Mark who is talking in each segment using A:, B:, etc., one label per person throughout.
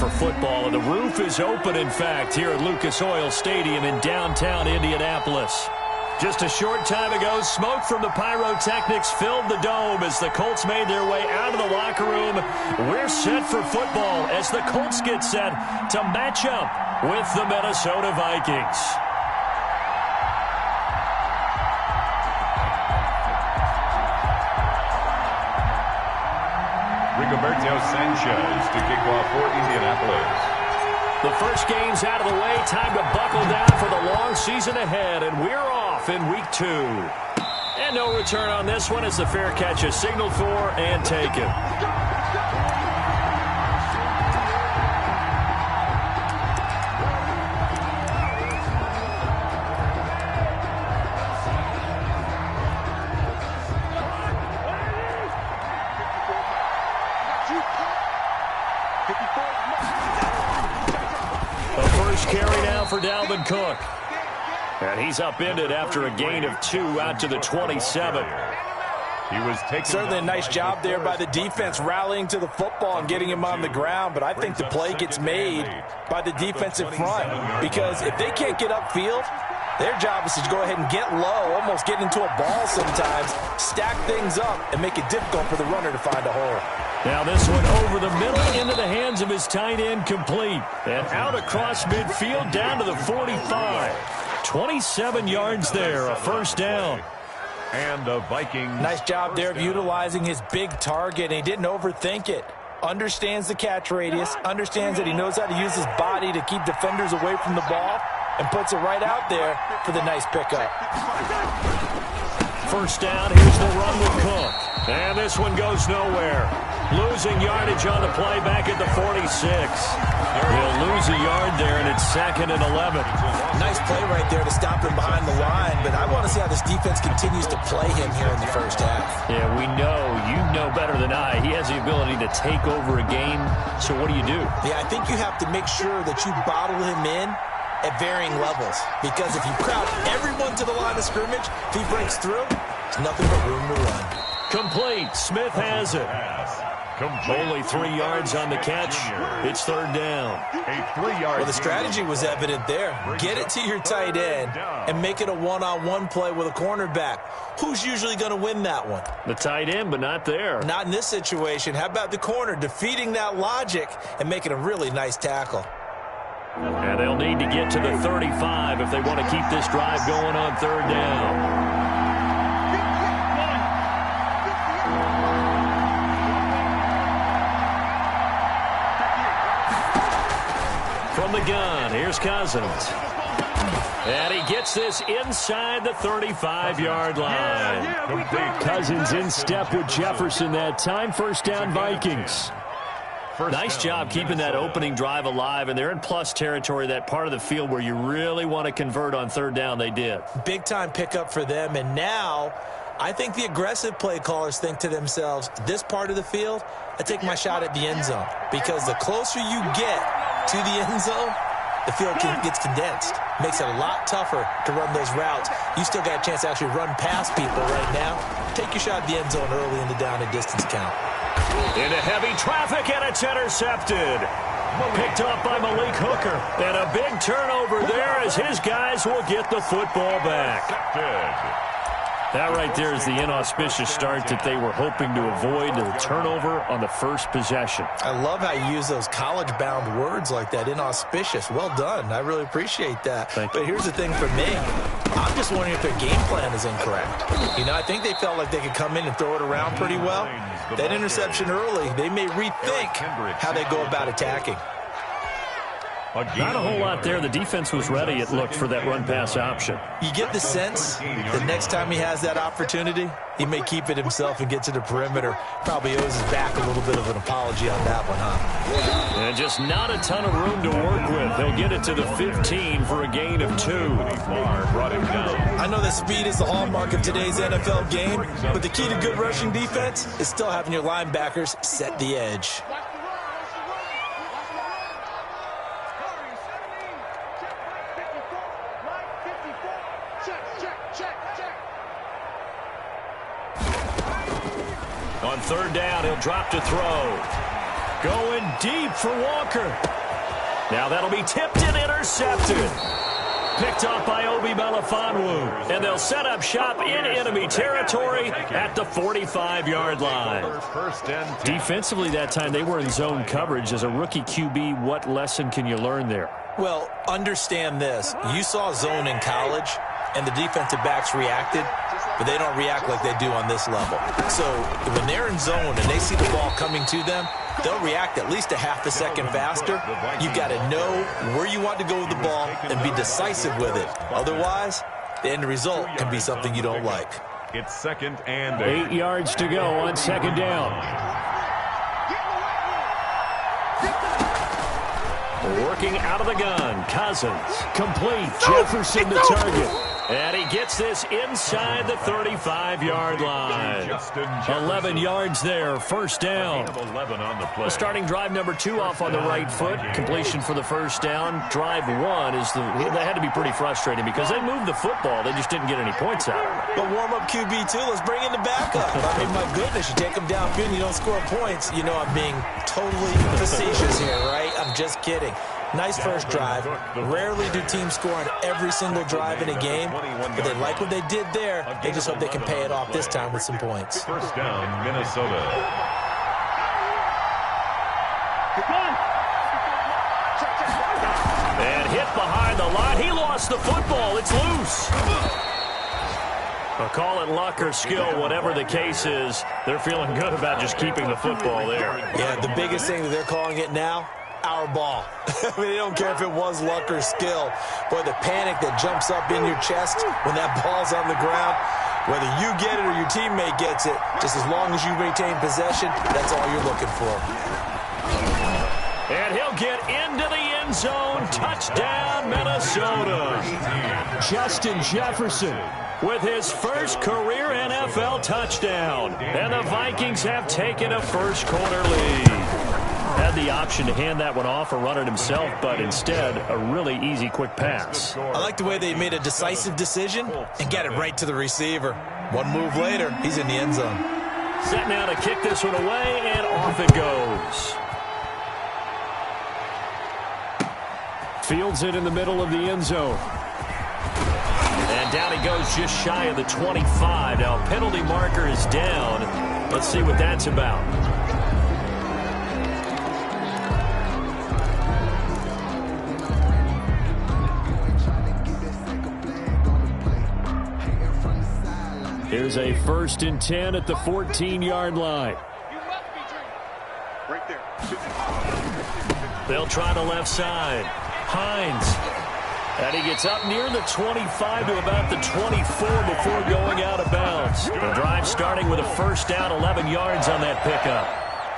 A: for football, and the roof is open, in fact, here at Lucas Oil Stadium in downtown Indianapolis. Just a short time ago, smoke from the pyrotechnics filled the dome as the Colts made their way out of the locker room. We're set for football as the Colts get set to match up with the Minnesota Vikings.
B: Rigoberto Sanchez to kick off for Indianapolis.
A: The first game's out of the way. Time to buckle down for the long season ahead, and we're off in week 2. And no return on this one as the fair catch is signaled for and taken. Carry now for Dalvin Cook. And he's upended after a gain of 2 out to the 27.
C: He was certainly a nice job there by the defense rallying to the football and getting him on the ground, but I think the play gets made by the defensive front because if they can't get upfield, their job is to go ahead and get low, almost get into a ball sometimes, stack things up, and make it difficult for the runner to find a hole.
A: Now this one over the middle into the hands of his tight end, complete. And out across midfield down to the 45. 27 yards there, a first down.
B: And the Vikings.
C: Nice job there of utilizing his big target, and he didn't overthink it. Understands the catch radius, understands that he knows how to use his body to keep defenders away from the ball, and puts it right out there for the nice pickup.
A: First down, here's the run with Cook. And this one goes nowhere. Losing yardage on the play back at the 46. He'll lose a yard there, and it's 2nd and 11.
C: Nice play right there to stop him behind the line, but I want to see how this defense continues to play him here in the first half.
A: Yeah, we know. You know better than I. He has the ability to take over a game, so what do you do?
C: Yeah, I think you have to make sure that you bottle him in at varying levels, because if you crowd everyone to the line of scrimmage, if he breaks through, there's nothing but room to run.
A: Complete. Smith has it. Only 3 yards on the catch. It's 3rd down.
C: Well, the strategy was evident there. Get it to your tight end and make it a one-on-one play with a cornerback. Who's usually going to win that one?
A: The tight end, but not there.
C: Not in this situation. How about the corner defeating that logic and making a really nice tackle?
A: And they'll need to get to the 35 if they want to keep this drive going on 3rd down. From the gun, here's Cousins. And he gets this inside the 35-yard line. Cousins in step with Jefferson that time. First down, Vikings. Nice job keeping that opening drive alive, and they're in plus territory, that part of the field where you really want to convert on 3rd down. They did. Big-time pickup for them, and now I think the aggressive play callers think to themselves, this part of the field, I take my shot at the end zone, because the closer you get to the end zone, the field gets condensed. Makes it a lot tougher to run those routes. You still got a chance to actually run past people right now. Take your shot at the end zone early in the down and distance count. Into heavy traffic, and it's intercepted. Picked up by Malik Hooker. And a big turnover there as his guys will get the football back. That right there is the inauspicious start that they were hoping to avoid, the turnover on the first possession. I love how you use those college-bound words like that, inauspicious. Well done. I really appreciate that. But here's the thing for me. I'm just wondering if their game plan is incorrect. You know, I think they felt like they could come in and throw it around pretty well. That interception early, they may rethink how they go about attacking. Not a whole lot there. The defense was ready, it looked, for that run-pass option. You get the sense the next time he has that opportunity, he may keep it himself and get to the perimeter. Probably owes his back a little bit of an apology on that one, huh? And just not a ton of room to work with. He'll get it to the 15 for a gain of 2. I know that speed is the hallmark of today's NFL game, but the key to good rushing defense is still having your linebackers set the edge. On 3rd down, he'll drop to throw. Going deep for Walker. Now that'll be tipped and intercepted. Picked off by Obi Melifonwu. And they'll set up shop in enemy territory at the 45-yard line. Defensively that time, they were in zone coverage. As a rookie QB, what lesson can you learn there?
C: Well, understand this. You saw zone in college, and the defensive backs reacted, but they don't react like they do on this level. So when they're in zone and they see the ball coming to them, they'll react at least a half a second faster. You've got to know where you want to go with the ball and be decisive with it. Otherwise, the end result can be something you don't like.
B: It's 2nd and
A: 8 yards to go on 2nd down. Working out of the gun, Cousins. Complete, Jefferson the target. And he gets this inside the 35-yard line. 11 yards there, 1st down. The starting drive number 2 off on the right foot. Completion for the 1st down. Drive 1 is they had to be pretty frustrating because they moved the football. They just didn't get any points out of it.
C: But warm up QB2, let's bring in the backup. I mean, my goodness, you take them downfield and you don't score points. You know I'm being totally facetious here, right? I'm just kidding. Nice first drive. Rarely do teams score on every single drive in a game, but they like what they did there. They just hope they can pay it off this time with some points.
B: 1st down, Minnesota.
A: And hit behind the line. He lost the football. It's loose. I'll call it luck or skill, whatever the case is. They're feeling good about just keeping the football there.
C: Yeah, the biggest thing that they're calling it now, our ball. I mean, they don't care if it was luck or skill. Boy, the panic that jumps up in your chest when that ball's on the ground, whether you get it or your teammate gets it, just as long as you retain possession, that's all you're looking for.
A: And he'll get into the end zone. Touchdown, Minnesota. Justin Jefferson with his first career NFL touchdown. And the Vikings have taken a first-quarter lead. Had the option to hand that one off or run it himself, but instead, a really easy, quick pass.
C: I like the way they made a decisive decision and got it right to the receiver. One move later, he's in the end zone.
A: Set now to kick this one away, and off it goes. Fields it in the middle of the end zone. And down he goes just shy of the 25. Now, penalty marker is down. Let's see what that's about. Here's a 1st and 10 at the 14-yard line.
D: Right there.
A: They'll try the left side. Hines. And he gets up near the 25 to about the 24 before going out of bounds. The drive starting with a 1st down, 11 yards on that pickup.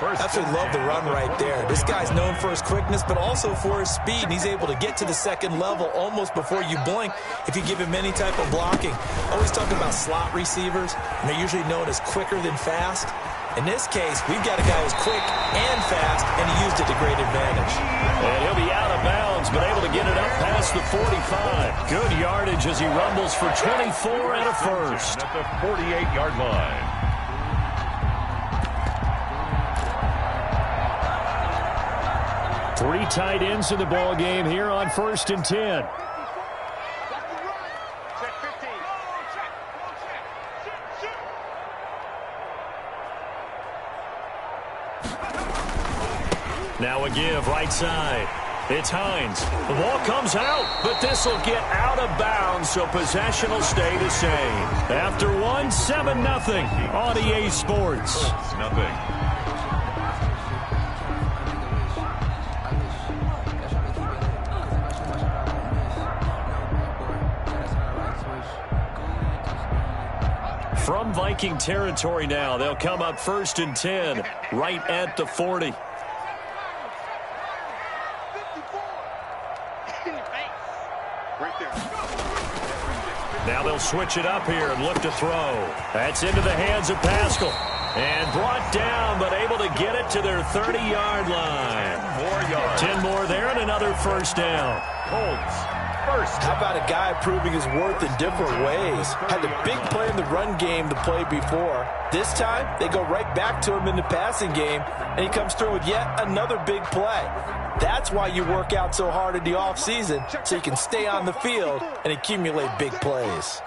C: Absolutely love the run right there. This guy's known for his quickness, but also for his speed. And he's able to get to the 2nd level almost before you blink if you give him any type of blocking. Always talk about slot receivers, and they're usually known as quicker than fast. In this case, we've got a guy who's quick and fast, and he used it to great advantage.
A: And he'll be out of bounds, but able to get it up past the 45. Good yardage as he rumbles for 24 and a first.
B: At the 48-yard line.
A: Three tight ends in the ball game here on 1st and 10. Now a give right side. It's Hines. The ball comes out, but this will get out of bounds, so possession will stay the same. After 1, 7-0 on EA Sports.
B: Nothing.
A: From Viking territory now, they'll come up 1st and 10, right at the 40. Now they'll switch it up here and look to throw. That's into the hands of Pascal. And brought down, but able to get it to their 30-yard line. 10 more there and another 1st down.
B: Colts, first.
C: How about a guy proving his worth in different ways? Had a big play in the run game the play before. This time, they go right back to him in the passing game, and he comes through with yet another big play. That's why you work out so hard in the offseason, so you can stay on the field and accumulate big plays.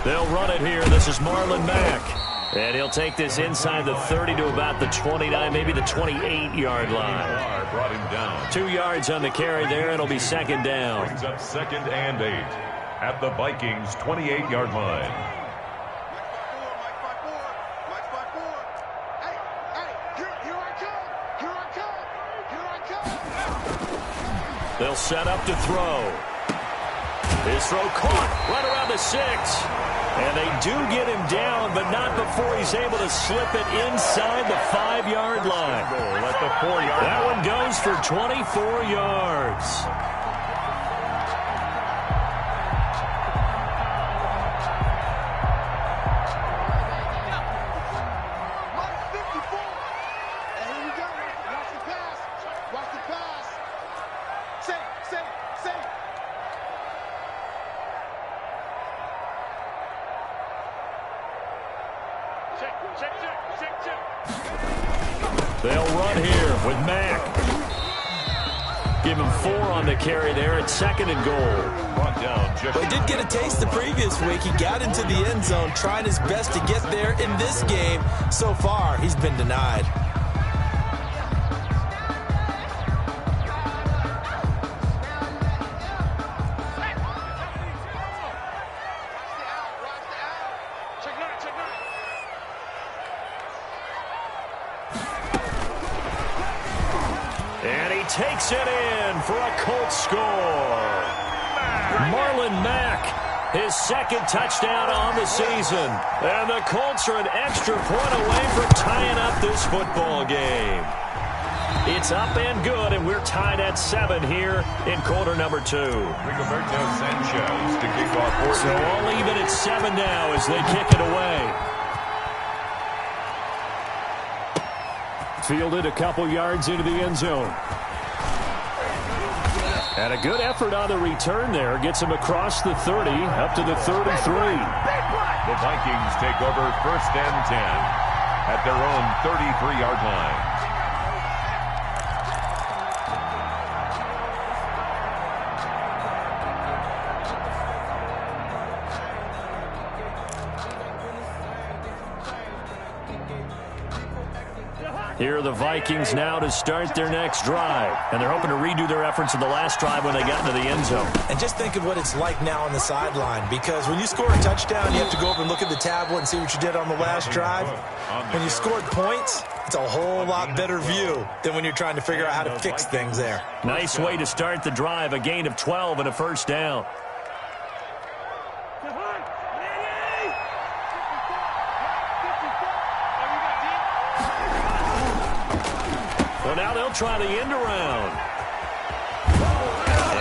A: They'll run it here. This is Marlon Mack. And he'll take this inside the 30 to about the 29, maybe the 28-yard line.
B: Brought him down.
A: 2 yards on the carry there. It'll be second down.
B: Brings up 2nd and 8 at the Vikings' 28-yard line.
A: They'll set up to throw. His throw caught right around the 6. And they do get him down, but not before he's able to slip it inside the 5-yard line.
B: At the 4-yard
A: That one goes for 24 yards. They'll run here with Mack. Give him 4 on the carry there at 2nd and goal.
C: Well, he did get a taste the previous week. He got into the end zone trying his best to get there in this game. So far, he's been denied.
A: Takes it in for a Colts score. Marlon Mack, his 2nd touchdown on the season. And the Colts are an extra point away from tying up this football game. It's up and good, and we're tied at 7 here in quarter number 2.
B: Rigoberto Sanchez to kick off.
A: So all even at 7 now as they kick it away. Fielded a couple yards into the end zone. And a good effort on the return there. Gets him across the 30, up to the 33.
B: The Vikings take over 1st and 10 at their own 33-yard line.
A: Here are the Vikings now to start their next drive. And they're hoping to redo their efforts in the last drive when they got into the end zone.
C: And just think of what it's like now on the sideline, because when you score a touchdown, you have to go over and look at the tablet and see what you did on the last drive. When you scored points, it's a whole lot better view than when you're trying to figure out how to fix things there.
A: Nice way to start the drive, a gain of 12 and a 1st down. Well, now they'll try the end around.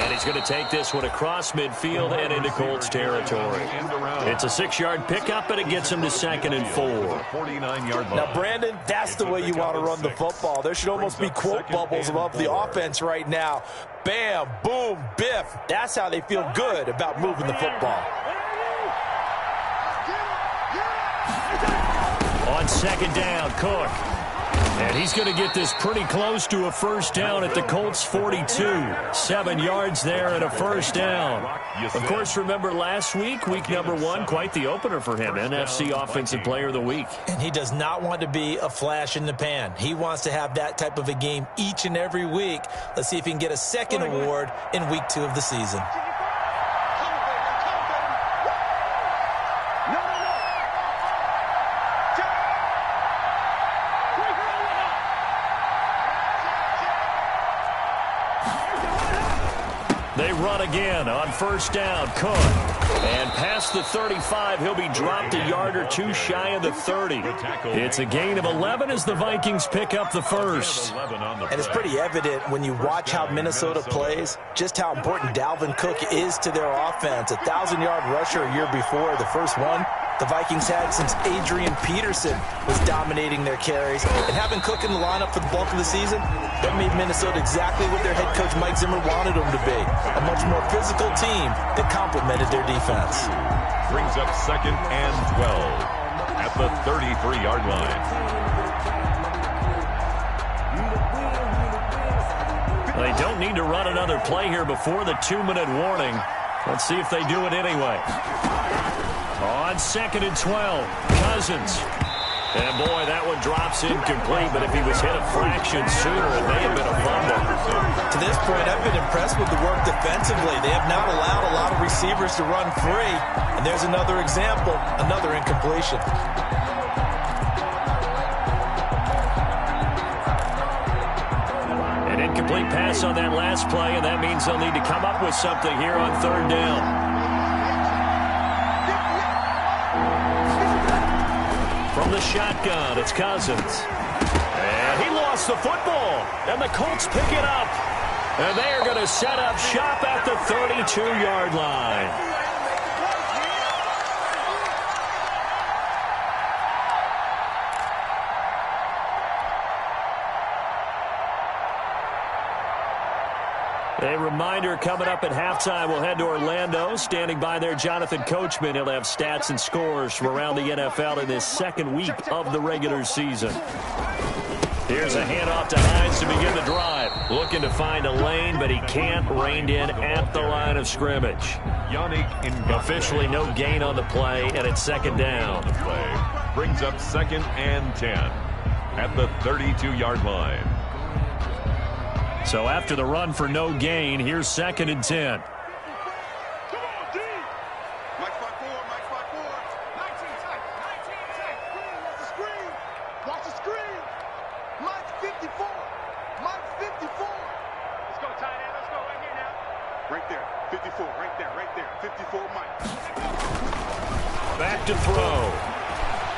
A: And he's going to take this one across midfield and into Colts territory. It's a 6-yard pickup, and it gets him to 2nd and 4.
C: Now, Brandon, that's the way you want to run the football. There should almost be quote bubbles above the offense right now. Bam, boom, biff. That's how they feel good about moving the football.
A: On 2nd down, Cook. And he's going to get this pretty close to a 1st down at the Colts 42. 7 yards there and a 1st down. Of course, remember last week, week number 1, quite the opener for him. NFC Offensive Player of the Week.
C: And he does not want to be a flash in the pan. He wants to have that type of a game each and every week. Let's see if he can get a 2nd award in week 2 of the season.
A: They run again on 1st down. Cook. And past the 35, he'll be dropped a yard or 2 shy of the 30. It's a gain of 11 as the Vikings pick up the 1st.
C: And it's pretty evident when you watch how Minnesota plays, just how important Dalvin Cook is to their offense. A 1,000-yard rusher a year before, the first one. the Vikings had since Adrian Peterson was dominating their carries. And having Cook in the lineup for the bulk of the season, that made Minnesota exactly what their head coach Mike Zimmer wanted them to be. A much more physical team that complemented their defense.
B: Brings up 2nd and 12 at the 33-yard line.
A: They don't need to run another play here before the 2-minute warning. Let's see if they do it anyway. On 2nd and 12, Cousins. And boy, that one drops incomplete, but if he was hit a fraction sooner, it may have been a fumble.
C: To this point, I've been impressed with the work defensively. They have not allowed a lot of receivers to run free. And there's another example, another incompletion.
A: An incomplete pass on that last play, and that means they'll need to come up with something here on 3rd down. From the shotgun, it's Cousins. And he lost the football. And the Colts pick it up. And they are going to set up shop at the 32-yard line. A reminder, coming up at halftime, we'll head to Orlando. Standing by there, Jonathan Coachman. He'll have stats and scores from around the NFL in this 2nd week of the regular season. Here's a handoff to Hines to begin the drive. Looking to find a lane, but he can't. Reined in at the line of scrimmage. Officially no gain on the play, and it's 2nd down.
B: The play brings up 2nd and 10 at the 32-yard line.
A: So after the run for no gain, here's 2nd and 10. Back to throw.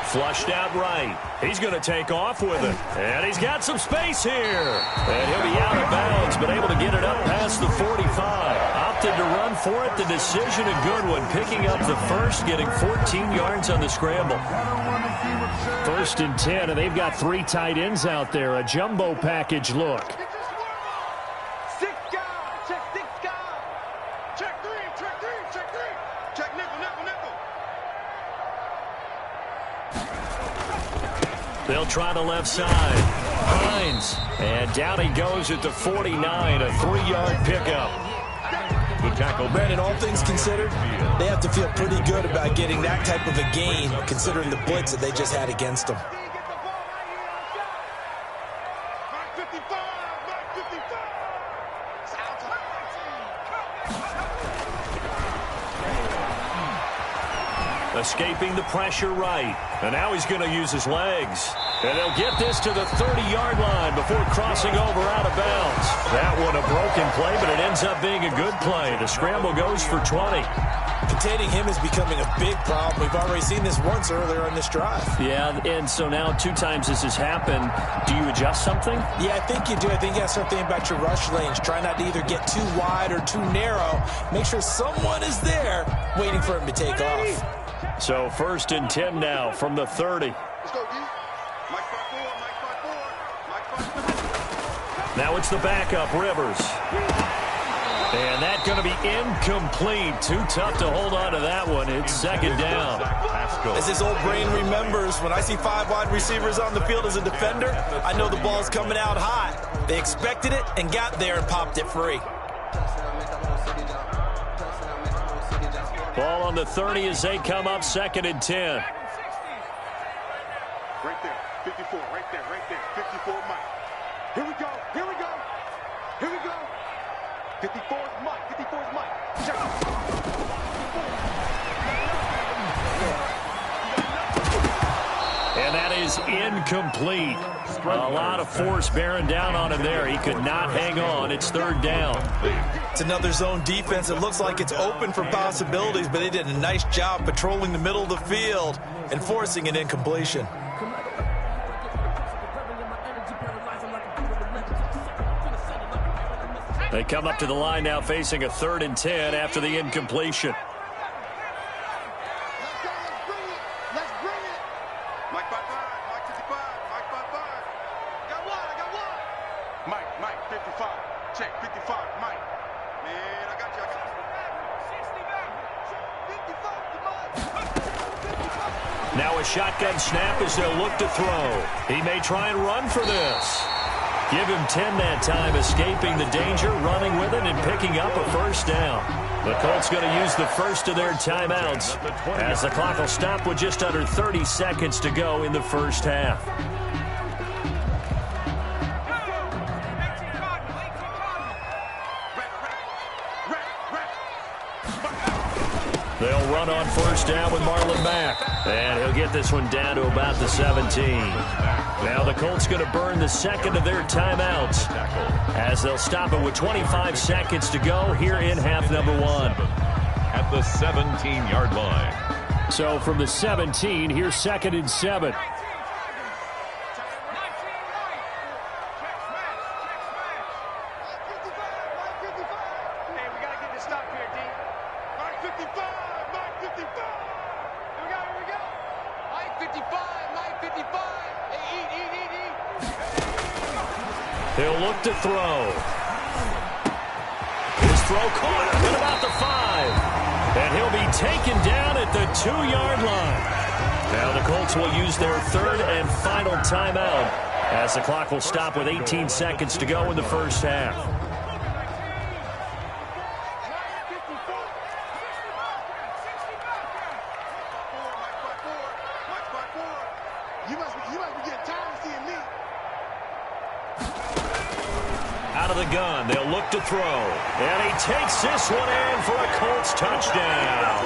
A: Flushed out right. He's going to take off with it. And he's got some space here. And he'll be out of bounds, but able to get it up past the 45. Opted to run for it. The decision, a good one. Picking up the first, getting 14 yards on the scramble. 1st and 10, and they've got 3 tight ends out there. A jumbo package look. They'll try the left side. Hines. And down he goes at the 49. A 3-yard pickup.
B: The tackle.
C: Brandon, all things considered, they have to feel pretty good about getting that type of a gain, considering the blitz that they just had against them.
A: Escaping the pressure right. And now he's going to use his legs. And they'll get this to the 30-yard line before crossing over out of bounds. That one a broken play, but it ends up being a good play. The scramble goes for 20.
C: Containing him is becoming a big problem. We've already seen this once earlier on this drive.
A: Yeah, and so now 2 times this has happened. Do you adjust something?
C: Yeah, I think you do. I think you have something about your rush lanes. Try not to either get too wide or too narrow. Make sure someone is there waiting for him to take off.
A: So 1st and 10 now from the 30. Now it's the backup, Rivers. And that's going to be incomplete. Too tough to hold on to that one. It's 2nd down.
C: As his old brain remembers, when I see 5 wide receivers on the field as a defender, I know the ball's coming out high. They expected it and got there and popped it free.
A: Ball on the 30 as they come up 2nd and 10.
D: Right there, 54, right there, 54, Mike. Here we go, here we go, here we go. 54 is Mike, 54 is Mike. Check it.
A: And that is incomplete. A lot of force bearing down on him there. He could not hang on. It's 3rd down.
C: It's another zone defense. It looks like it's open for possibilities, but they did a nice job patrolling the middle of the field and forcing an incompletion.
A: They come up to the line now facing a 3rd and 10 after the incompletion.
D: check. 55, Mike. Man, I got you. 55,
A: Now a shotgun snap as they'll look to throw. He may try and run for this. Give him 10 that time, escaping the danger, running with it, and picking up a first down. The Colts going to use the first of their timeouts as the clock will stop with just under 30 seconds to go in the first half. They'll run on first down with Marlon Mack. And he'll get this one down to about the 17. Now the Colts going to burn the second of their timeouts as they'll stop it with 25 seconds to go here in half number one.
B: At the 17-yard line.
A: So from the 17, here's 2nd and 7. He'll look to throw. His throw caught him at about the 5. And he'll be taken down at the 2-yard line. Now the Colts will use their third and final timeout as the clock will stop with 18 seconds to go in the first half.
D: You must be getting tired of seeing me.
A: Out of the gun, they'll look to throw. And he takes this one in for a Colts touchdown.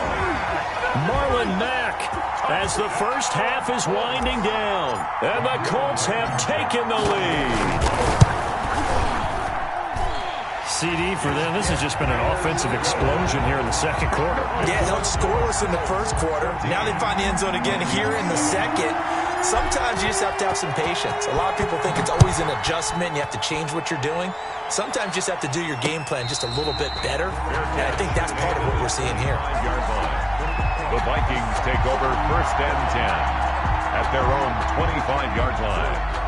A: Marlon Mack as the first half is winding down. And the Colts have taken the lead. CD for them, this has just been an offensive explosion here in the second quarter.
C: Yeah, held scoreless in the first quarter. Now they find the end zone again here in the second. Sometimes you just have to have some patience. A lot of people think it's always an adjustment. You have to change what you're doing. Sometimes you just have to do your game plan just a little bit better. And I think that's part of what we're seeing here.
B: The Vikings take over 1st and 10 at their own 25-yard line.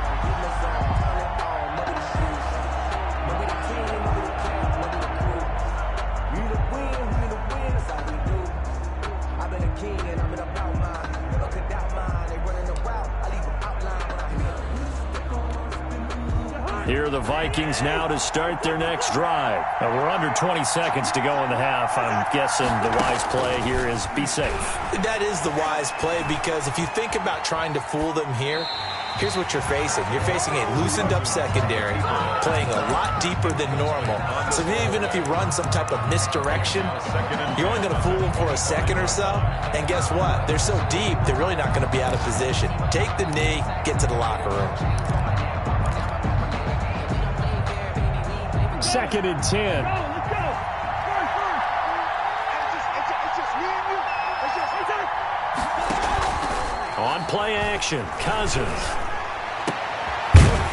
A: Here are the Vikings now to start their next drive. We're under 20 seconds to go in the half. I'm guessing the wise play here is be safe.
C: That is the wise play because if you think about trying to fool them here, here's what you're facing. You're facing a loosened up secondary, playing a lot deeper than normal. So even if you run some type of misdirection, you're only going to fool them for a second or so. And guess what? They're so deep, they're really not going to be out of position. Take the knee, get to the locker room.
A: 2nd and 10. On play action, Cousins.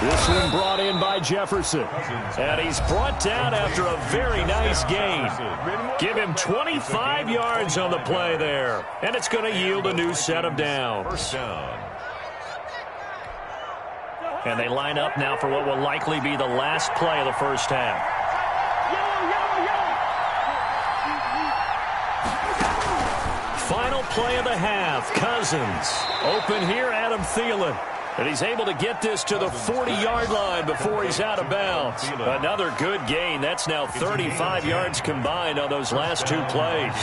A: This one brought in by Jefferson. And he's brought down after a very nice gain. Give him 25 yards on the play there. And it's going to yield a new set of downs.
B: First down.
A: And they line up now for what will likely be the last play of the first half. Final play of the half. Cousins. Open here, Adam Thielen. And he's able to get this to the 40-yard line before he's out of bounds. Another good gain. That's now 35 yards combined on those last two plays.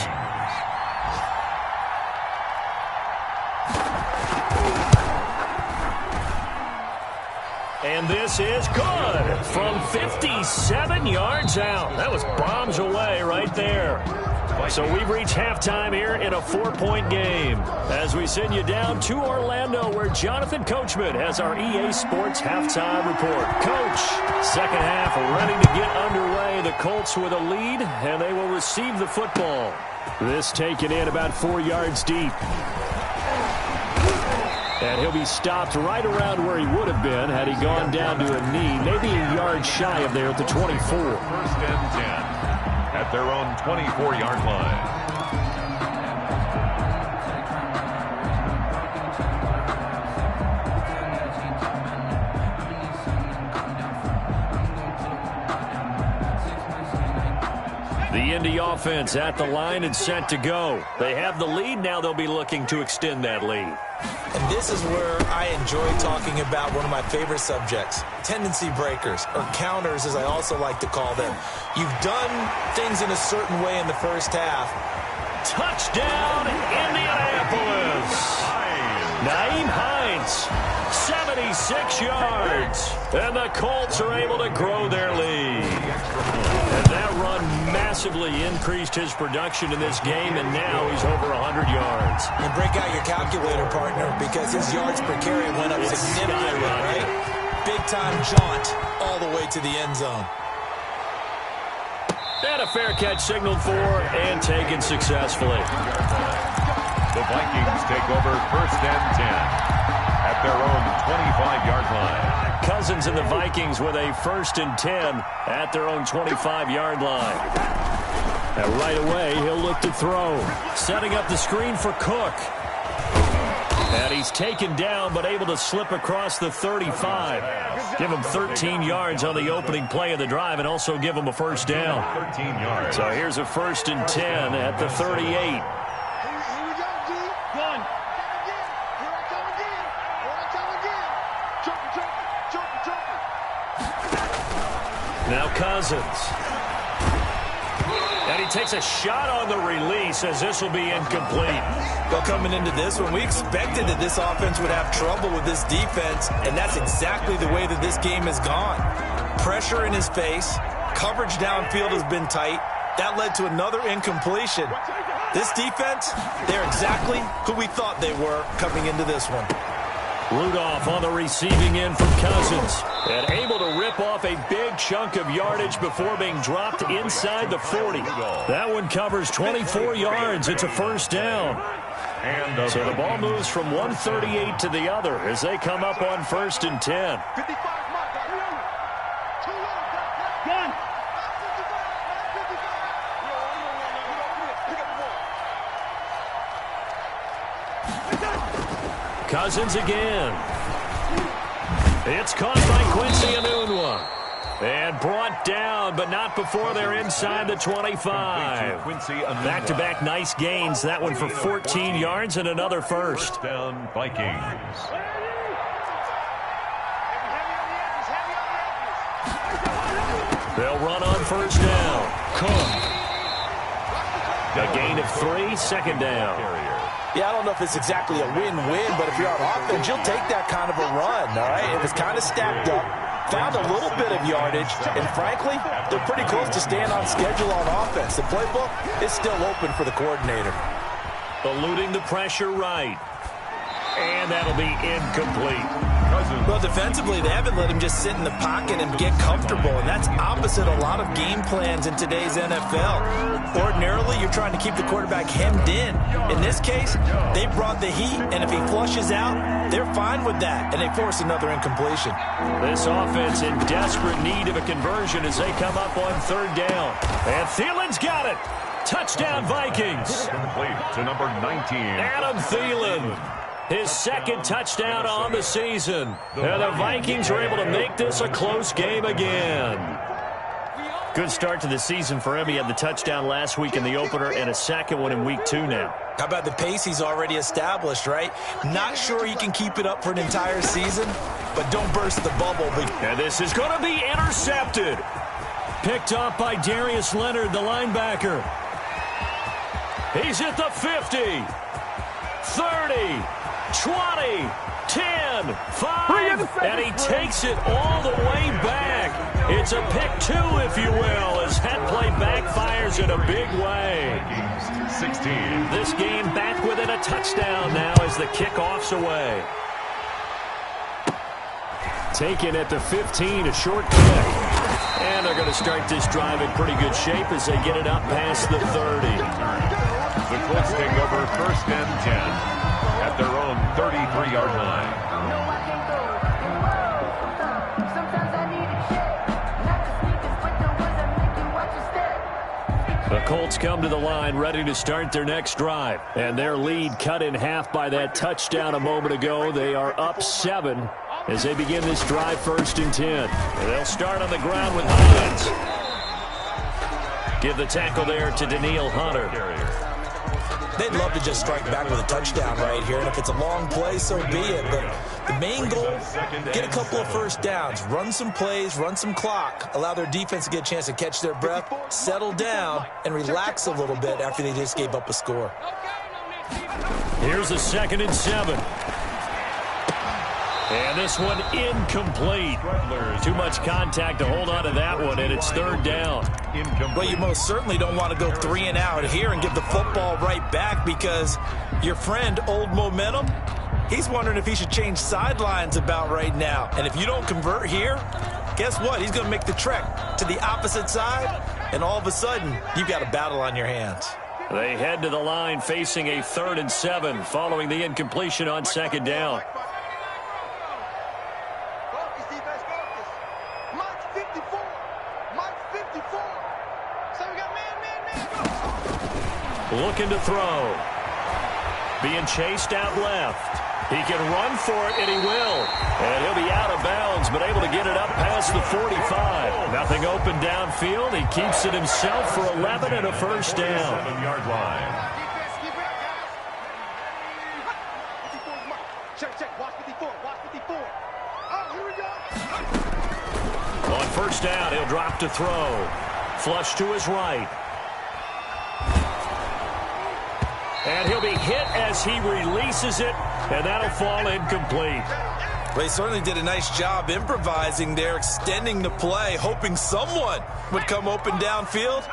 A: And this is good from 57 yards out. That was bombs away right there. So we've reached halftime here in a 4-point game as we send you down to Orlando where Jonathan Coachman has our EA Sports halftime report. Coach, second half ready to get underway. The Colts with a lead, and they will receive the football. This taken in about 4 yards deep. And he'll be stopped right around where he would have been had he gone down to a knee, maybe a yard shy of there at the 24.
B: 1st and 10 at their own 24-yard line.
A: Indy offense at the line and set to go. They have the lead. Now they'll be looking to extend that lead.
C: And this is where I enjoy talking about one of my favorite subjects, tendency breakers, or counters as I also like to call them. You've done things in a certain way in the first half.
A: Touchdown, Indianapolis. Naeem Hines, 76 yards. And the Colts are able to grow their lead. And that run massively increased his production in this game, and now he's over 100 yards.
C: And break out your calculator, partner, because his yards per carry went up significantly, right? Big-time jaunt all the way to the end zone.
A: And a fair catch signaled for and taken successfully.
B: The Vikings take over 1st and 10 at their own 25-yard line.
A: Cousins and the Vikings with a 1st and 10 at their own 25-yard line. And right away, he'll look to throw. Setting up the screen for Cook. And he's taken down, but able to slip across the 35. Give him 13 yards on the opening play of the drive and also give him a first down.
B: 13 yards.
A: So here's a 1st and 10 at the 38. Now Cousins. And he takes a shot on the release as this will be incomplete.
C: Well, coming into this one, we expected that this offense would have trouble with this defense, and that's exactly the way that this game has gone. Pressure in his face. Coverage downfield has been tight. That led to another incompletion. This defense, they're exactly who we thought they were coming into this one.
A: Rudolph on the receiving end from Cousins. And able to rip off a big chunk of yardage before being dropped inside the 40. That one covers 24 yards. It's a first down. And so the ball moves from 138 to the other as they come up on 1st and 10. Cousins again. It's caught by Quincy Enunwa. And brought down, but not before they're inside the 25. Back-to-back nice gains. That one for 14 yards and another first.
B: Down Vikings.
A: They'll run on first down. Cook. A gain of 3, second down.
C: Yeah, I don't know if it's exactly a win-win, but if you're on offense, you'll take that kind of a run, all right? It was kind of stacked up, found a little bit of yardage, and frankly, they're pretty close to staying on schedule on offense. The playbook is still open for the coordinator.
A: Eluding the pressure right. And that'll be incomplete.
C: Well, defensively, they haven't let him just sit in the pocket and get comfortable, and that's opposite a lot of game plans in today's NFL. Ordinarily, you're trying to keep the quarterback hemmed in. In this case, they brought the heat, and if he flushes out, they're fine with that, and they force another incompletion.
A: This offense in desperate need of a conversion as they come up on 3rd down. And Thielen's got it. Touchdown, Vikings.
B: Complete to number 19.
A: Adam Thielen. His 2nd touchdown on the season. And the Vikings are able to make this a close game again. Good start to the season for him. He had the touchdown last week in the opener and a second one in week 2 now.
C: How about the pace he's already established, right? Not sure he can keep it up for an entire season, but don't burst the bubble.
A: And this is going to be intercepted. Picked up by Darius Leonard, the linebacker. He's at the 50, 30, 20, 10, 5, and he takes it all the way back. It's a pick 2, if you will, as that play backfires in a big way.
B: 16.
A: This game back within a touchdown now as the kickoff's away. Taken at the 15, a short kick. And they're going to start this drive in pretty good shape as they get it up past the 30.
B: The Colts take over 1st and 10 at their own 33-yard line.
A: The Colts come to the line ready to start their next drive. And their lead cut in half by that touchdown a moment ago. They are up 7 as they begin this drive 1st and 10. And they'll start on the ground with Hines. Give the tackle there to Danielle Hunter.
C: They'd love to just strike back with a touchdown right here, and if it's a long play, so be it. But the main goal, get a couple of first downs, run some plays, run some clock, allow their defense to get a chance to catch their breath, settle down, and relax a little bit after they just gave up a score.
A: Here's a 2nd and 7. And this one incomplete. Too much contact to hold on to that one, and it's 3rd down.
C: Well, you most certainly don't want to go 3 and out here and give the football right back, because your friend, Old Momentum, he's wondering if he should change sidelines about right now. And if you don't convert here, guess what? He's going to make the trek to the opposite side, and all of a sudden, you've got a battle on your hands.
A: They head to the line facing a 3rd and 7 following the incompletion on 2nd down. Looking to throw. Being chased out left. He can run for it, and he will. And he'll be out of bounds, but able to get it up past the 45. Nothing open downfield. He keeps it himself for 11 and a 1st down.
B: 7-yard line.
D: Check. Watch 54. Watch 54. Oh, here we go.
A: On 1st down, he'll drop to throw. Flush to his right. And he'll be hit as he releases it, and that'll fall incomplete.
C: Well, he certainly did a nice job improvising there, extending the play, hoping someone would come open downfield,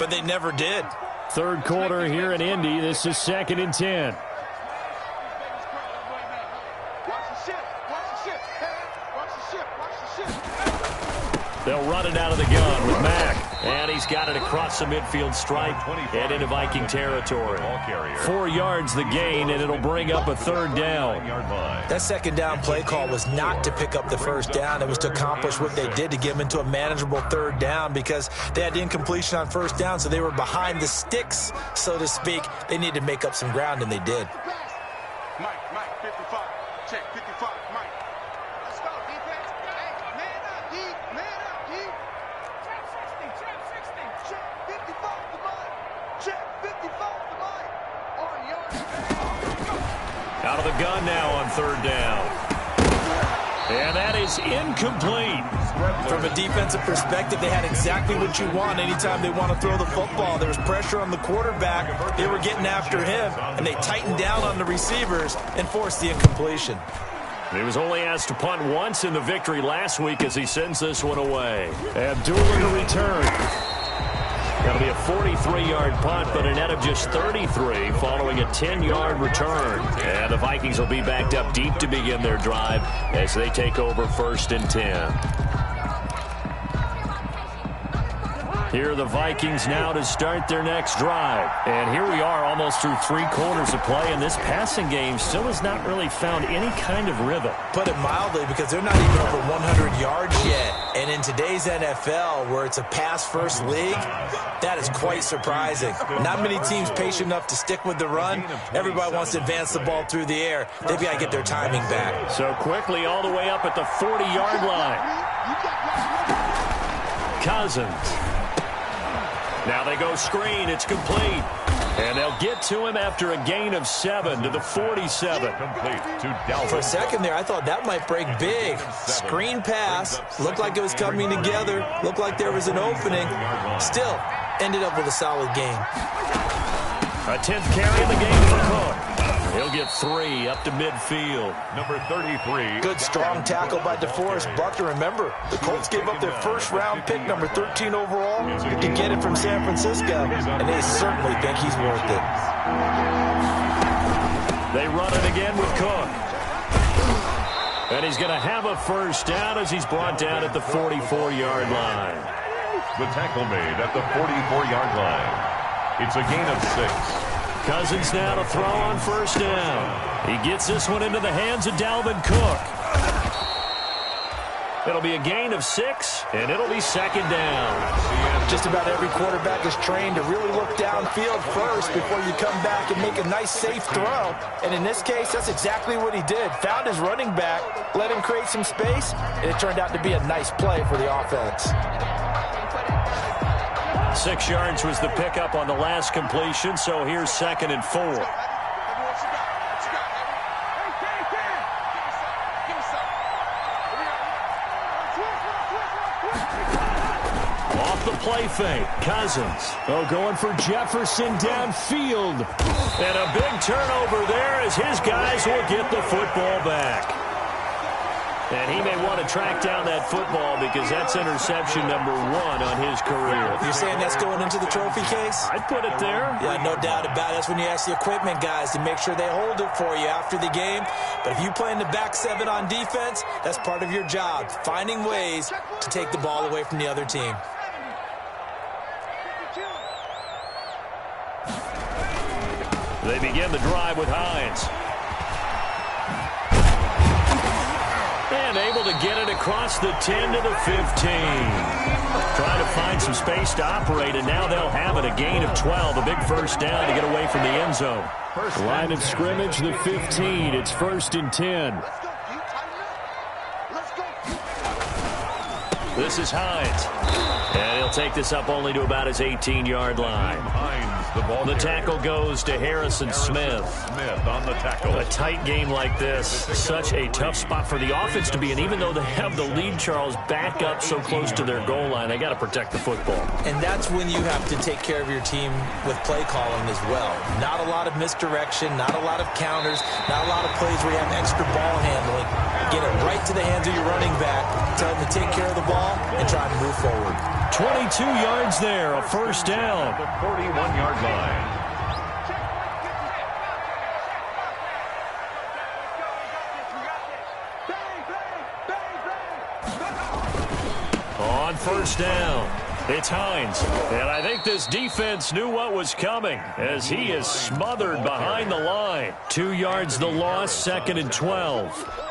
C: but they never did.
A: 3rd quarter here in Indy. This is 2nd and 10.
D: Watch the ship. Watch the ship. Watch the ship. Watch the ship.
A: They'll run it out of the gun with Mack. And he's got it across the midfield stripe and into Viking territory. 4 yards the gain, and it'll bring up a 3rd down.
C: That 2nd down play call was not to pick up the 1st down. It was to accomplish what they did, to get them into a manageable 3rd down, because they had incompletion on 1st down, so they were behind the sticks, so to speak. They needed to make up some ground, and they did.
D: Mike, 55. Check, 55. Mike. Let's go, defense. Hey, man up, D. Man up, D. Check 60. Check 55 to Mike. Check 55 to Mike. On yard.
A: Out of the gun now on 3rd down. And that is incomplete.
C: From a defensive perspective, they had exactly what you want anytime they want to throw the football. There was pressure on the quarterback. They were getting after him, and they tightened down on the receivers and forced the incompletion.
A: He was only asked to punt once in the victory last week as he sends this one away. Abdullah to return. That'll be a 43-yard punt, but a net of just 33 following a 10-yard return. And the Vikings will be backed up deep to begin their drive as they take over 1st and 10. Here are the Vikings now to start their next drive. And here we are almost through 3 quarters of play, and this passing game still has not really found any kind of rhythm.
C: Put it mildly, because they're not even over 100 yards yet. And in today's NFL, where it's a pass-first league, that is quite surprising. Not many teams patient enough to stick with the run. Everybody wants to advance the ball through the air. They've got to get their timing back.
A: So quickly all the way up at the 40-yard line. Cousins. Now they go screen. It's complete. And they'll get to him after a gain of 7 to the 47.
B: Complete to Dalvin.
C: For a second there, I thought that might break big. Screen pass. Looked like it was coming together. Looked like there was an opening. Still, ended up with a solid game.
A: A 10th carry in the game for Cook. He'll get 3 up to midfield.
B: Number 33.
C: Good strong tackle by DeForest Buckner. Remember, the Colts gave up their 1st-round pick, number 13 overall, to get it from San Francisco, and they certainly think he's worth it.
A: They run it again with Cook. And he's going to have a 1st down as he's brought down at the 44-yard line.
B: The tackle made at the 44-yard line. It's a gain of 6.
A: Cousins now to throw on 1st down. He gets this one into the hands of Dalvin Cook. It'll be a gain of 6, and it'll be 2nd down.
C: Just about every quarterback is trained to really look downfield first before you come back and make a nice, safe throw. And in this case, that's exactly what he did. Found his running back, let him create some space, and it turned out to be a nice play for the offense.
A: 6 yards was the pickup on the last completion, so here's 2nd and 4. The play fake. Cousins. Oh, going for Jefferson downfield. And a big turnover there as his guys will get the football back. And he may want to track down that football because that's interception number 1 on his career.
C: You're saying that's going into the trophy case?
A: I'd put it there.
C: Yeah, no doubt about it. That's when you ask the equipment guys to make sure they hold it for you after the game. But if you play in the back 7 on defense, that's part of your job, finding ways to take the ball away from the other team.
A: They begin the drive with Hines. And able to get it across the 10 to the 15. Trying to find some space to operate, and now they'll have it. A gain of 12, a big first down to get away from the end zone. Line of scrimmage, the 15. It's 1st and 10. This is Hines. And he'll take this up only to about his 18-yard line. The tackle goes to Harrison Smith.
B: Smith on the tackle.
A: A tight game like this, such a tough spot for the offense to be in. Even though they have the lead, Charles, back up so close to their goal line, they got to protect the football.
C: And that's when you have to take care of your team with play calling as well. Not a lot of misdirection, not a lot of counters, not a lot of plays where you have extra ball handling. Get it right to the hands of your running back, tell them to take care of the ball, and try to move forward.
A: 22 yards there, a first down.
B: The 41-yard line.
A: On first down, it's Hines. And I think this defense knew what was coming as he is smothered behind the line. 2 yards the loss, 2nd and 12.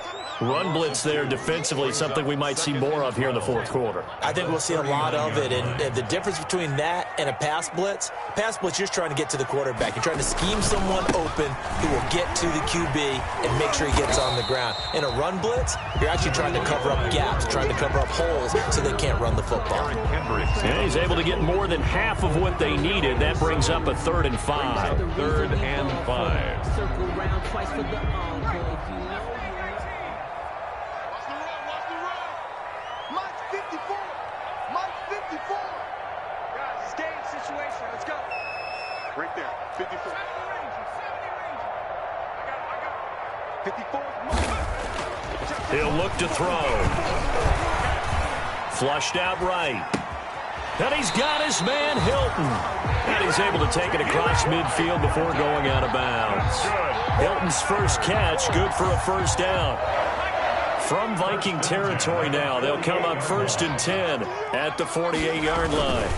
A: Run blitz there defensively, something we might see more of here in the 4th quarter.
C: I think we'll see a lot of it, and the difference between that and a pass blitz, you're just trying to get to the quarterback. You're trying to scheme someone open who will get to the QB and make sure he gets on the ground. In a run blitz, you're actually trying to cover up gaps, trying to cover up holes so they can't run the football.
A: And he's able to get more than half of what they needed. That brings up a 3rd and 5.
B: 3rd and 5.
E: Circle around twice for the
D: Right there, 54. 54.
A: He'll look to throw. Flushed out right. And he's got his man, Hilton. And he's able to take it across midfield before going out of bounds. Hilton's first catch, good for a first down. From Viking territory now, they'll come up 1st and 10 at the 48-yard line.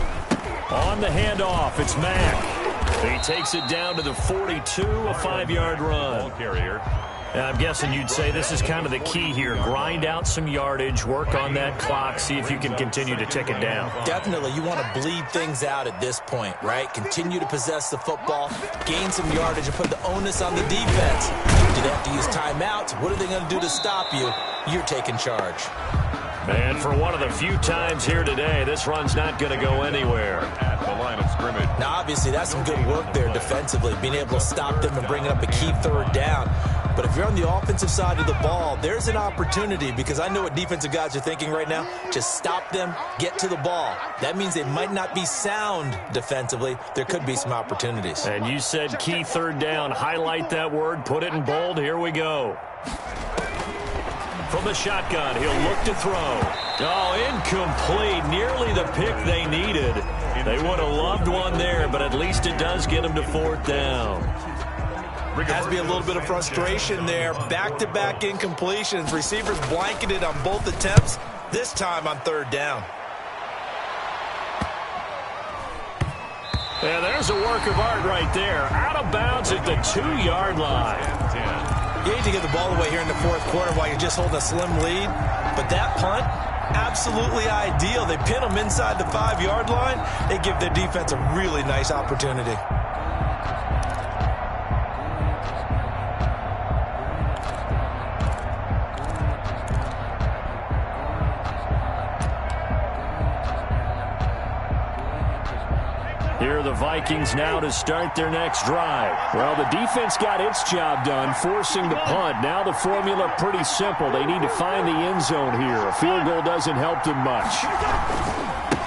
A: On the handoff, it's Mack. He takes it down to the 42, a 5-yard run.
B: Ball carrier.
A: I'm guessing you'd say this is kind of the key here. Grind out some yardage, work on that clock, see if you can continue to tick it down.
C: Definitely. You want to bleed things out at this point, right? Continue to possess the football, gain some yardage, and put the onus on the defense. Do they have to use timeouts? What are they going to do to stop you? You're taking charge.
A: And for one of the few times here today, this run's not going to go anywhere.
B: At the line of scrimmage.
C: Now, obviously, that's some good work there defensively, being able to stop them and bringing up a key 3rd down. But if you're on the offensive side of the ball, there's an opportunity, because I know what defensive guys are thinking right now. Just stop them, get to the ball. That means they might not be sound defensively. There could be some opportunities.
A: And you said key 3rd down. Highlight that word, put it in bold. Here we go. From the shotgun, he'll look to throw. Oh, incomplete. Nearly the pick they needed. They would have loved one there, but at least it does get them to 4th down.
C: Has to be a little bit of frustration there. Back-to-back incompletions. Receivers blanketed on both attempts, this time on 3rd down.
A: Yeah, there's a work of art right there. Out of bounds at the 2-yard line.
C: You hate to get the ball away here in the 4th quarter while you're just holding a slim lead. But that punt, absolutely ideal. They pin them inside the 5-yard line. They give their defense a really nice opportunity.
A: Here are the Vikings now to start their next drive. Well, the defense got its job done, forcing the punt. Now the formula pretty simple. They need to find the end zone here. A field goal doesn't help them much.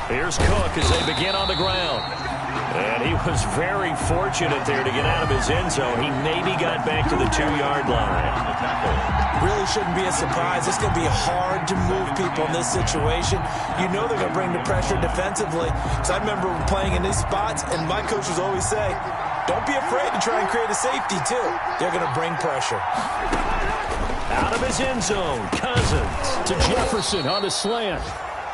A: Here's Cook as they begin on the ground. And he was very fortunate there to get out of his end zone. He maybe got back to the 2-yard line.
C: Really shouldn't be a surprise. It's going to be hard to move people in this situation. You know they're going to bring the pressure defensively. Because I remember playing in these spots, and my coaches always say, don't be afraid to try and create a safety, too. They're going to bring pressure.
A: Out of his end zone, Cousins to Jefferson on the slant.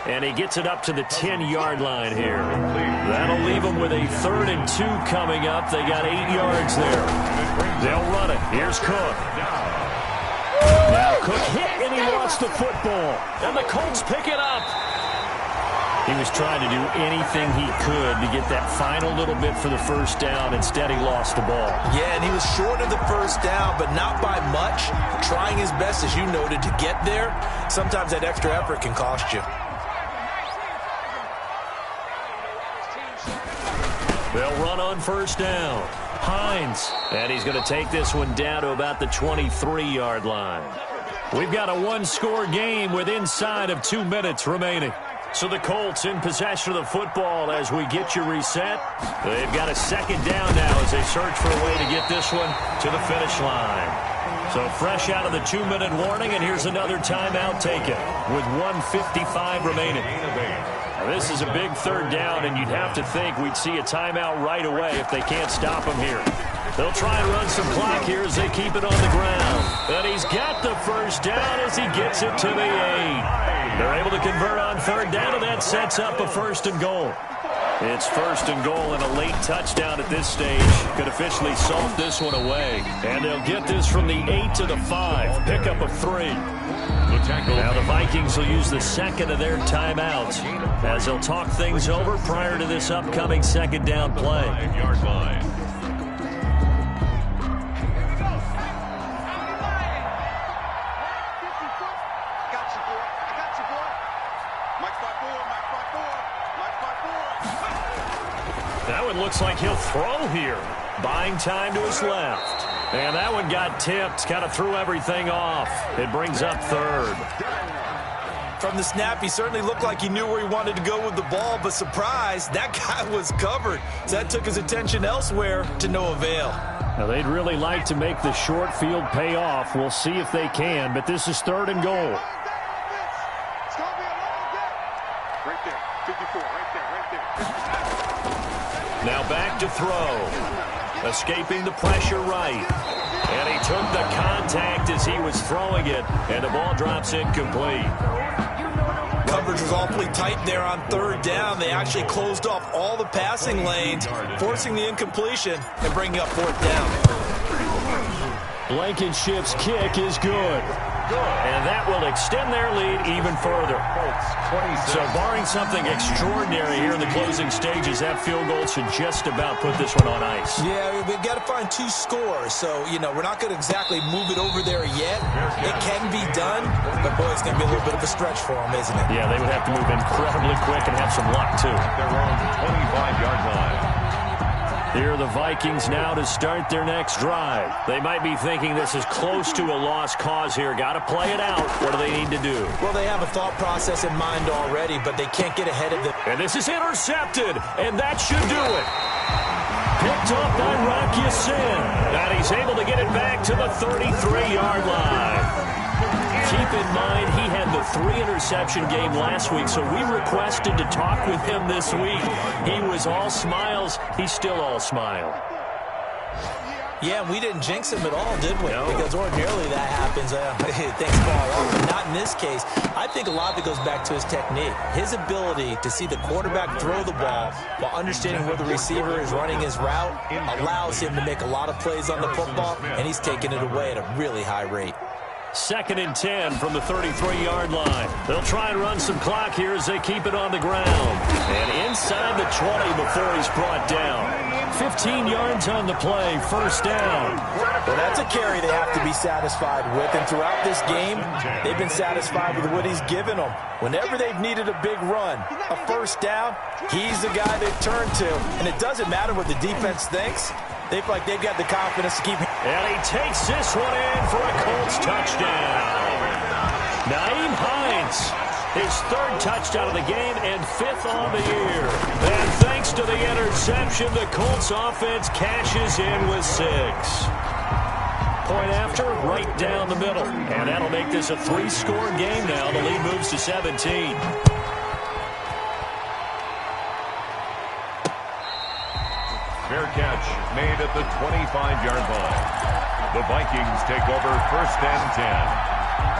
A: And he gets it up to the 10-yard line here. That'll leave them with a 3rd and 2 coming up. They got 8 yards there. They'll run it. Here's Cook. Now Cook hit, and he lost the football. And the Colts pick it up. He was trying to do anything he could to get that final little bit for the first down. Instead, he lost the ball.
C: Yeah, and he was short of the first down, but not by much. Trying his best, as you noted, to get there. Sometimes that extra effort can cost you.
A: They'll run on first down. Hines, and he's going to take this one down to about the 23-yard line. We've got a 1-score game with inside of 2 minutes remaining. So the Colts in possession of the football as we get you reset. They've got a 2nd down now as they search for a way to get this one to the finish line. So fresh out of the 2-minute warning, and here's another timeout taken with 1:55 remaining. Now, this is a big 3rd down, and you'd have to think we'd see a timeout right away if they can't stop him here. They'll try and run some clock here as they keep it on the ground. And he's got the first down as he gets it to the 8. They're able to convert on 3rd down, and that sets up a 1st and goal. It's 1st and goal, and a late touchdown at this stage could officially salt this one away. And they'll get this from the 8 to the 5. Pickup of 3. Now the Vikings will use the 2nd of their timeouts as they'll talk things over prior to this upcoming 2nd down play.
B: 5-yard line.
A: That one looks like he'll throw here. Buying time to his left. And that one got tipped, kind of threw everything off. It brings up 3rd.
C: From the snap, he certainly looked like he knew where he wanted to go with the ball, but surprise, that guy was covered. So that took his attention elsewhere to no avail.
A: Now, they'd really like to make the short field pay off. We'll see if they can, but this is 3rd and goal.
D: It's going to be a long day. Right there. 54. Right there.
A: Now back to throw. Escaping the pressure right. And he took the contact as he was throwing it, and the ball drops incomplete.
C: Coverage was awfully tight there on 3rd down. They actually closed off all the passing lanes, forcing the incompletion and bringing up 4th down.
A: Blankenship's kick is good. And that will extend their lead even further. So barring something extraordinary here in the closing stages, that field goal should just about put this one on ice.
C: Yeah, we've got to find 2 scores. So, we're not going to exactly move it over there yet. It can be done, but boy, it's going to be a little bit of a stretch for them, isn't it?
A: Yeah, they would have to move incredibly quick and have some luck, too.
B: Their own 25-yard line.
A: Here are the Vikings now to start their next drive. They might be thinking this is close to a lost cause here. Got to play it out. What do they need to do?
C: Well, they have a thought process in mind already, but they can't get ahead of it.
A: And this is intercepted, and that should do it. Picked up by Rocky Sin. And he's able to get it back to the 33-yard line. Keep in mind, he had the 3-interception game last week, so we requested to talk with him this week. He was all smiles. He's still all smile.
C: Yeah, we didn't jinx him at all, did we?
A: No.
C: Because ordinarily that happens. Things fall off, but not in this case. I think a lot of it goes back to his technique. His ability to see the quarterback throw the ball while understanding where the receiver is running his route allows him to make a lot of plays on the football, and he's taking it away at a really high rate.
A: 2nd and 10 from the 33-yard line. They'll try and run some clock here as they keep it on the ground. And inside the 20 before he's brought down. 15 yards on the play, 1st down.
C: Well, that's a carry they have to be satisfied with. And throughout this game, they've been satisfied with what he's given them. Whenever they've needed a big run, a 1st down, he's the guy they've turned to. And it doesn't matter what the defense thinks. They feel like they've got the confidence to keep.
A: And he takes this one in for a Colts touchdown. Nyheim Hines, his 3rd touchdown of the game and 5th on the year. And thanks to the interception, the Colts offense cashes in with 6. Point after, right down the middle. And that'll make this a 3-score game now. The lead moves to 17.
B: Fair catch made at the 25-yard line. The Vikings take over 1st and 10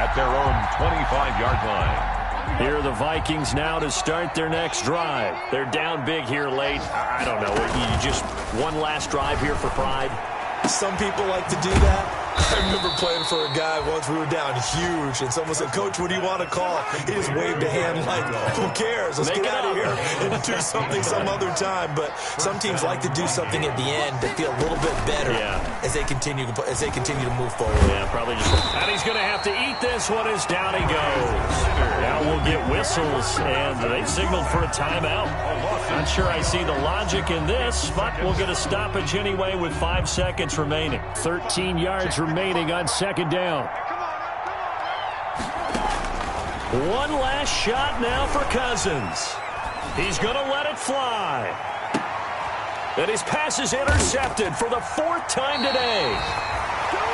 B: at their own 25-yard line.
A: Here are the Vikings now to start their next drive. They're down big here late. I don't know. You just one last drive here for pride?
C: Some people like to do that. I remember playing for a guy once. We were down huge, and someone said, "Coach, what do you want to call?" He just waved a hand like, "Who cares? Let's get out of here and do something some other time." But some teams like to do something at the end to feel a little bit better as they continue to move forward.
A: Yeah, probably just. And he's going to have to eat this one as down he goes. Now we'll get whistles, and they signaled for a timeout. Not sure I see the logic in this, but we'll get a stoppage anyway with 5 seconds remaining. 13 yards remaining on 2nd down. One last shot now for Cousins. He's going to let it fly. And his pass is intercepted for the 4th time today.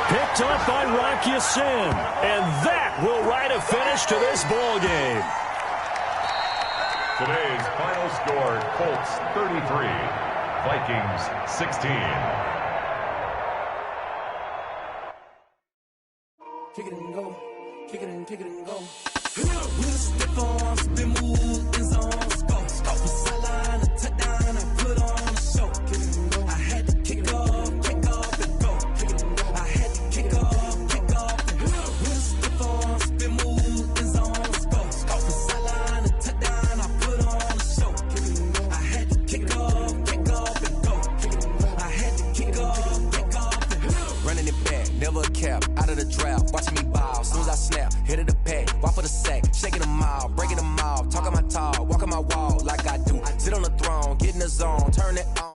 A: Picked up by Rock Ya-Sin. And that will write a finish to this ball game.
B: Today's final score, Colts 33, Vikings 16.
E: Kick it and go. Kick it and go. With a stiff arm, spin move, in zones, go. Off the sideline, a touchdown, I put on a show. Kick it and go. I had to kick off and go. Kick it and go. I had to kick off and go. With a stiff arm, spin move, in zones, go. Off the sideline, a touchdown, I put on a show. Kick it and go. I had to kick off and go. Kick it and go. I had to kick off and go. Running it back, never a cap, out of the draft, watching me ball. As soon as I snap, hit of the pack, walk for the sack, shaking them out, breaking them out, talking my talk, walking my wall like I do. Sit on the throne, get in the zone, turn it on.